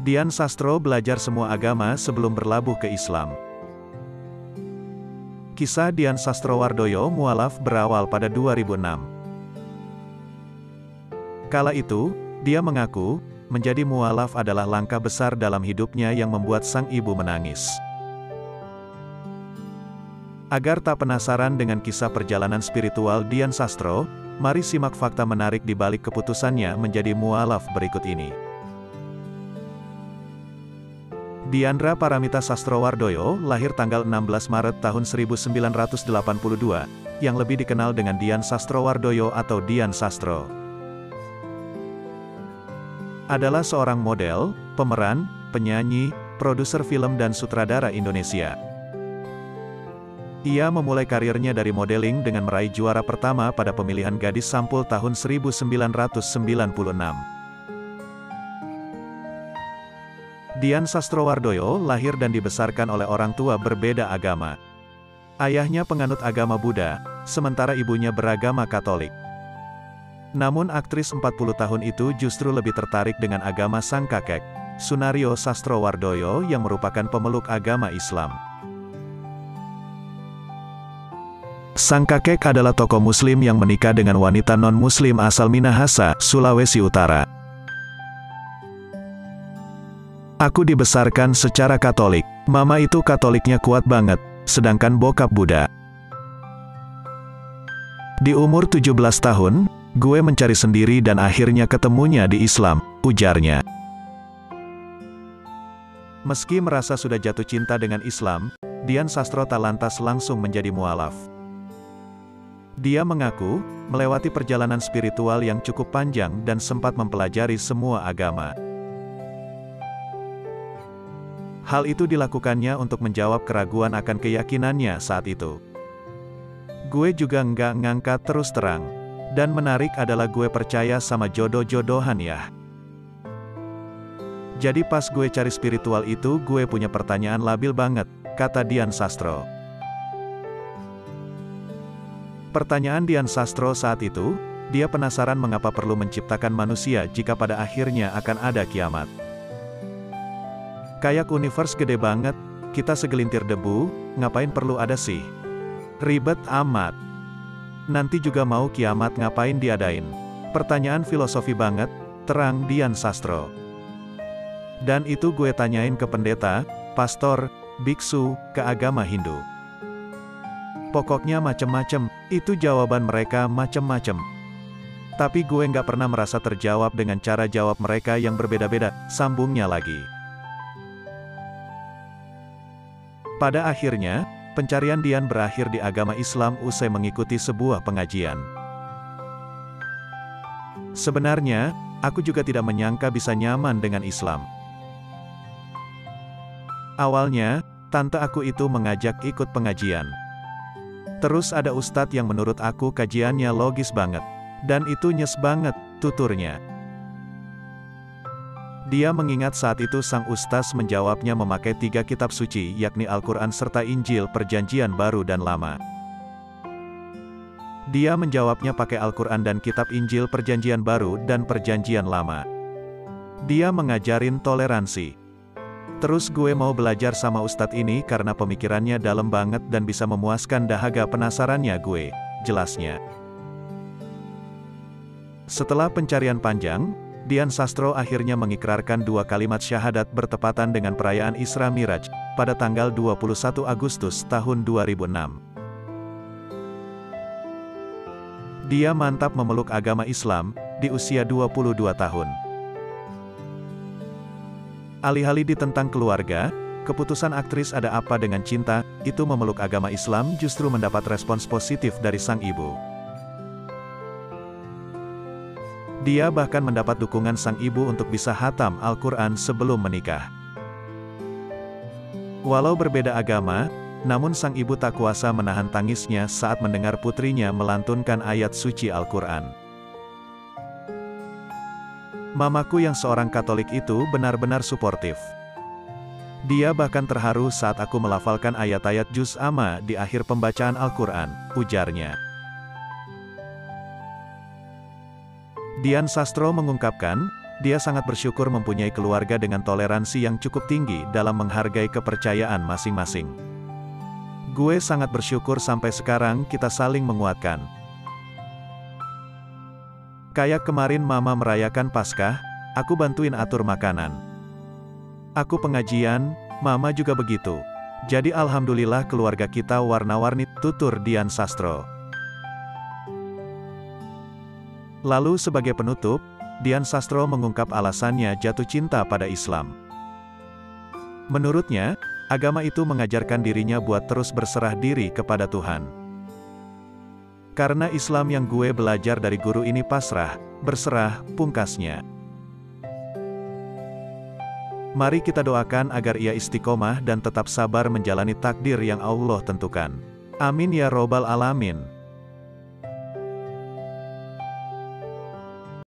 Dian Sastro belajar semua agama sebelum berlabuh ke Islam. Kisah Dian Sastrowardoyo mualaf berawal pada 2006. Kala itu, dia mengaku, menjadi mualaf adalah langkah besar dalam hidupnya yang membuat sang ibu menangis. Agar tak penasaran dengan kisah perjalanan spiritual Dian Sastro, mari simak fakta menarik di balik keputusannya menjadi mualaf berikut ini. Diandra Paramita Sastrowardoyo lahir tanggal 16 Maret tahun 1982, yang lebih dikenal dengan Dian Sastrowardoyo atau Dian Sastro. Adalah seorang model, pemeran, penyanyi, produser film dan sutradara Indonesia. Ia memulai karirnya dari modeling dengan meraih juara pertama pada pemilihan gadis sampul tahun 1996. Dian Sastrowardoyo lahir dan dibesarkan oleh orang tua berbeda agama. Ayahnya penganut agama Buddha, sementara ibunya beragama Katolik. Namun aktris 40 tahun itu justru lebih tertarik dengan agama sang kakek, Sunario Sastrowardoyo yang merupakan pemeluk agama Islam. Sang kakek adalah tokoh muslim yang menikah dengan wanita non-muslim asal Minahasa, Sulawesi Utara. Aku dibesarkan secara Katolik. Mama itu Katoliknya kuat banget, sedangkan bokap Buddha. Di umur 17 tahun, gue mencari sendiri dan akhirnya ketemunya di Islam, ujarnya. Meski merasa sudah jatuh cinta dengan Islam, Dian Sastro tak lantas langsung menjadi mualaf. Dia mengaku, melewati perjalanan spiritual yang cukup panjang dan sempat mempelajari semua agama. Hal itu dilakukannya untuk menjawab keraguan akan keyakinannya saat itu. Gue juga nggak ngangkat terus terang. Dan menarik adalah gue percaya sama jodoh-jodohan ya. Jadi pas gue cari spiritual itu gue punya pertanyaan labil banget, kata Dian Sastro. Pertanyaan Dian Sastro saat itu, dia penasaran mengapa perlu menciptakan manusia jika pada akhirnya akan ada kiamat. Kayak universe gede banget, kita segelintir debu, ngapain perlu ada sih? Ribet amat. Nanti juga mau kiamat ngapain diadain? Pertanyaan filosofi banget, terang Dian Sastro. Dan itu gue tanyain ke pendeta, pastor, biksu, ke agama Hindu. Pokoknya macem-macem, itu jawaban mereka macem-macem. Tapi gue nggak pernah merasa terjawab dengan cara jawab mereka yang berbeda-beda, sambungnya lagi. Pada akhirnya, pencarian Dian berakhir di agama Islam usai mengikuti sebuah pengajian. Sebenarnya, aku juga tidak menyangka bisa nyaman dengan Islam. Awalnya, tante aku itu mengajak ikut pengajian. Terus ada ustadz yang menurut aku kajiannya logis banget. Dan itu nyes banget, tuturnya. Dia mengingat saat itu sang ustaz menjawabnya memakai 3 kitab suci yakni Al-Quran serta Injil Perjanjian Baru dan Lama. Dia menjawabnya pakai Al-Quran dan kitab Injil Perjanjian Baru dan Perjanjian Lama. Dia mengajarin toleransi. Terus gue mau belajar sama ustadz ini karena pemikirannya dalam banget dan bisa memuaskan dahaga penasarannya gue, jelasnya. Setelah pencarian panjang, Dian Sastro akhirnya mengikrarkan 2 kalimat syahadat bertepatan dengan perayaan Isra Miraj, pada tanggal 21 Agustus tahun 2006. Dia mantap memeluk agama Islam, di usia 22 tahun. Alih-alih ditentang keluarga, keputusan aktris Ada Apa Dengan Cinta, itu memeluk agama Islam justru mendapat respons positif dari sang ibu. Dia bahkan mendapat dukungan sang ibu untuk bisa hatam Al-Quran sebelum menikah. Walau berbeda agama, namun sang ibu tak kuasa menahan tangisnya saat mendengar putrinya melantunkan ayat suci Al-Quran. Mamaku yang seorang Katolik itu benar-benar suportif. Dia bahkan terharu saat aku melafalkan ayat-ayat juz amma di akhir pembacaan Al-Quran, ujarnya. Dian Sastro mengungkapkan, Dia sangat bersyukur mempunyai keluarga dengan toleransi yang cukup tinggi dalam menghargai kepercayaan masing-masing. Gue sangat bersyukur sampai sekarang kita saling menguatkan. Kayak kemarin mama merayakan Paskah, aku bantuin atur makanan. Aku pengajian, mama juga begitu. Jadi alhamdulillah keluarga kita warna-warni, tutur Dian Sastro. Lalu sebagai penutup, Dian Sastro mengungkap alasannya jatuh cinta pada Islam. Menurutnya, agama itu mengajarkan dirinya buat terus berserah diri kepada Tuhan. Karena Islam yang gue belajar dari guru ini pasrah, berserah, pungkasnya. Mari kita doakan agar ia istiqomah dan tetap sabar menjalani takdir yang Allah tentukan. Amin ya robbal alamin.